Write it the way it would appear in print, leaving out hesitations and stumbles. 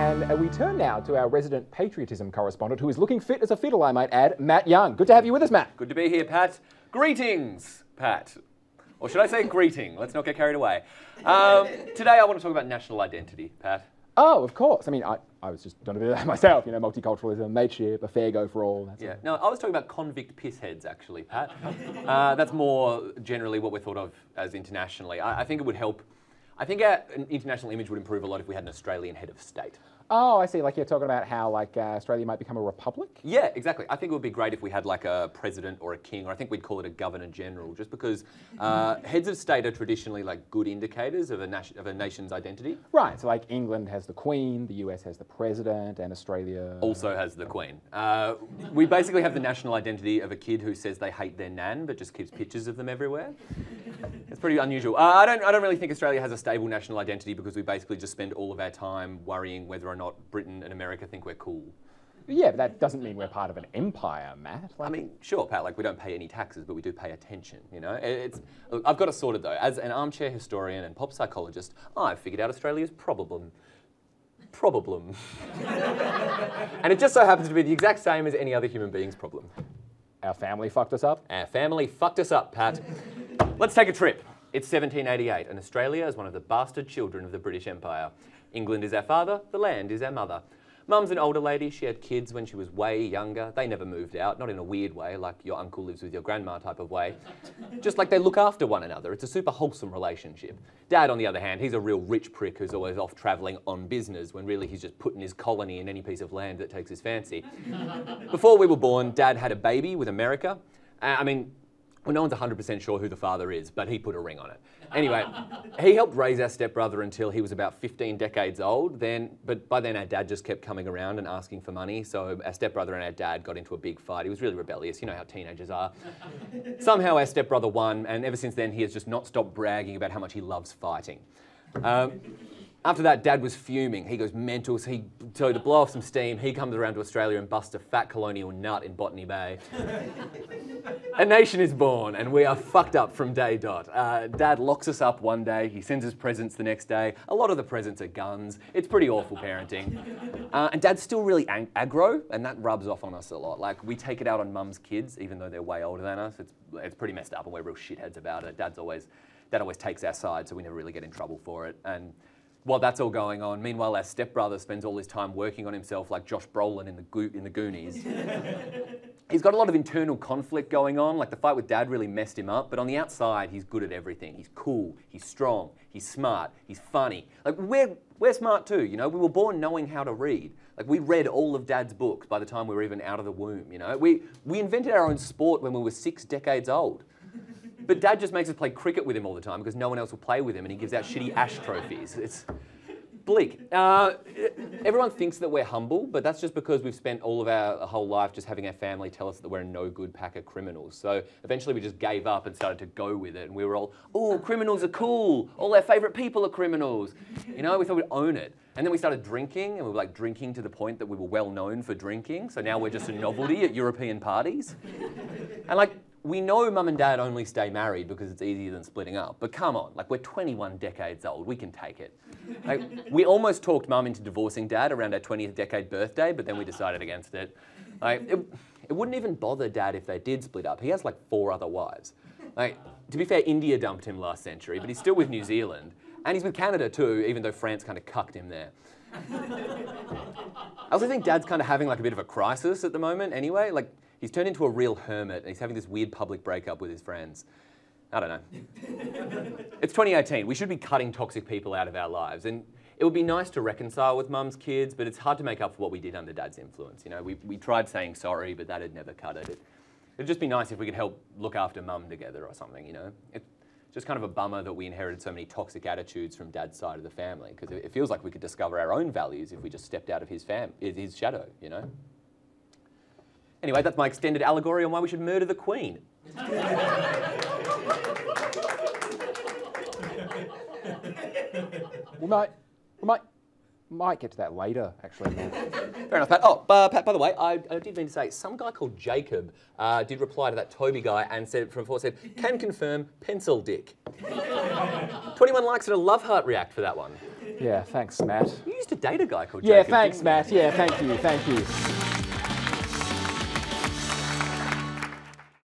And we turn now to our resident patriotism correspondent, who is looking fit as a fiddle, I might add, Matt Young. Good to have you with us, Matt. Good to be here, Pat. Greetings, Pat. Or should I say greeting? Let's not get carried away. Today I want to talk about national identity, Pat. Oh, of course. I mean, I was just doing a bit of that myself, you know, multiculturalism, mateship, a fair go for all. Yeah, no, I was talking about convict pissheads, actually, Pat. That's more generally what we're thought of as internationally. I think it would help. I think our international image would improve a lot if we had an Australian head of state. Oh, I see. Like you're talking about how Australia might become a republic? Yeah, exactly. I think it would be great if we had like a president or a king, or I think we'd call it a governor general, just because heads of state are traditionally like good indicators of a nation's identity. Right. So like England has the Queen, the US has the president, and Australia also has the Queen. We basically have the national identity of a kid who says they hate their nan, but just keeps pictures of them everywhere. It's pretty unusual. I don't really think Australia has a stable national identity because we basically just spend all of our time worrying whether or not Britain and America think we're cool. Yeah, but that doesn't mean we're part of an empire, Matt. I mean, sure, Pat, like we don't pay any taxes, but we do pay attention, you know? Look, I've got it sorted though. As an armchair historian and pop psychologist, I've figured out Australia's problem. And it just so happens to be the exact same as any other human being's problem. Our family fucked us up? Our family fucked us up, Pat. Let's take a trip. It's 1788, and Australia is one of the bastard children of the British Empire. England is our father, the land is our mother. Mum's an older lady, she had kids when she was way younger. They never moved out, not in a weird way, like your uncle lives with your grandma type of way. Just like they look after one another. It's a super wholesome relationship. Dad, on the other hand, he's a real rich prick who's always off travelling on business when really he's just putting his colony in any piece of land that takes his fancy. Before we were born, Dad had a baby with America. Well, no one's 100% sure who the father is, but he put a ring on it. Anyway, he helped raise our stepbrother until he was about 15 decades old. But by then our dad just kept coming around and asking for money, so our stepbrother and our dad got into a big fight. He was really rebellious, you know how teenagers are. Somehow our stepbrother won, and ever since then he has just not stopped bragging about how much he loves fighting. After that, Dad was fuming. He goes mental, so to blow off some steam, he comes around to Australia and busts a fat colonial nut in Botany Bay. A nation is born, and we are fucked up from day dot. Dad locks us up one day, he sends us presents the next day. A lot of the presents are guns. It's pretty awful parenting. And Dad's still really aggro, and that rubs off on us a lot. Like, we take it out on Mum's kids, even though they're way older than us. It's pretty messed up, and we're real shitheads about it. Dad always takes our side, so we never really get in trouble for it. And while that's all going on, meanwhile our stepbrother spends all his time working on himself like Josh Brolin in the Goonies. He's got a lot of internal conflict going on, like the fight with Dad really messed him up, but on the outside he's good at everything. He's cool, he's strong, he's smart, he's funny. Like we're smart too, you know? We were born knowing how to read. Like we read all of Dad's books by the time we were even out of the womb, you know? We invented our own sport when we were 6 decades old. But Dad just makes us play cricket with him all the time because no one else will play with him, and he gives out shitty ash trophies. It's bleak. Everyone thinks that we're humble, but that's just because we've spent all of our whole life just having our family tell us that we're a no-good pack of criminals. So eventually we just gave up and started to go with it, and we were all, oh, criminals are cool. All our favourite people are criminals. You know, we thought we'd own it. And then we started drinking, and we were like drinking to the point that we were well known for drinking. So now we're just a novelty at European parties. And like, we know Mum and Dad only stay married because it's easier than splitting up. But come on, like we're 21 decades old, we can take it. Like, we almost talked Mum into divorcing Dad around our 20th decade birthday, but then we decided against it. Like, it wouldn't even bother Dad if they did split up. He has like 4 other wives. Like, to be fair, India dumped him last century, but he's still with New Zealand. And he's with Canada too, even though France kind of cucked him there. I also think Dad's kind of having like a bit of a crisis at the moment anyway. Like, he's turned into a real hermit and he's having this weird public breakup with his friends. I don't know. It's 2018. We should be cutting toxic people out of our lives. And it would be nice to reconcile with Mum's kids, but it's hard to make up for what we did under Dad's influence. You know, we tried saying sorry, but that had never cut it. It'd just be nice if we could help look after Mum together or something, you know? It's just kind of a bummer that we inherited so many toxic attitudes from Dad's side of the family, because it feels like we could discover our own values if we just stepped out of his shadow, you know? Anyway, that's my extended allegory on why we should murder the Queen. We might Might get to that later, actually. Fair enough, Pat. Oh, Pat, by the way, I did mean to say, some guy called Jacob did reply to that Toby guy and said, can confirm pencil dick. 21 likes and a love heart react for that one. Yeah, thanks, Matt. You used to date a guy called Yeah, Jacob. thanks, Matt. Yeah, thank you.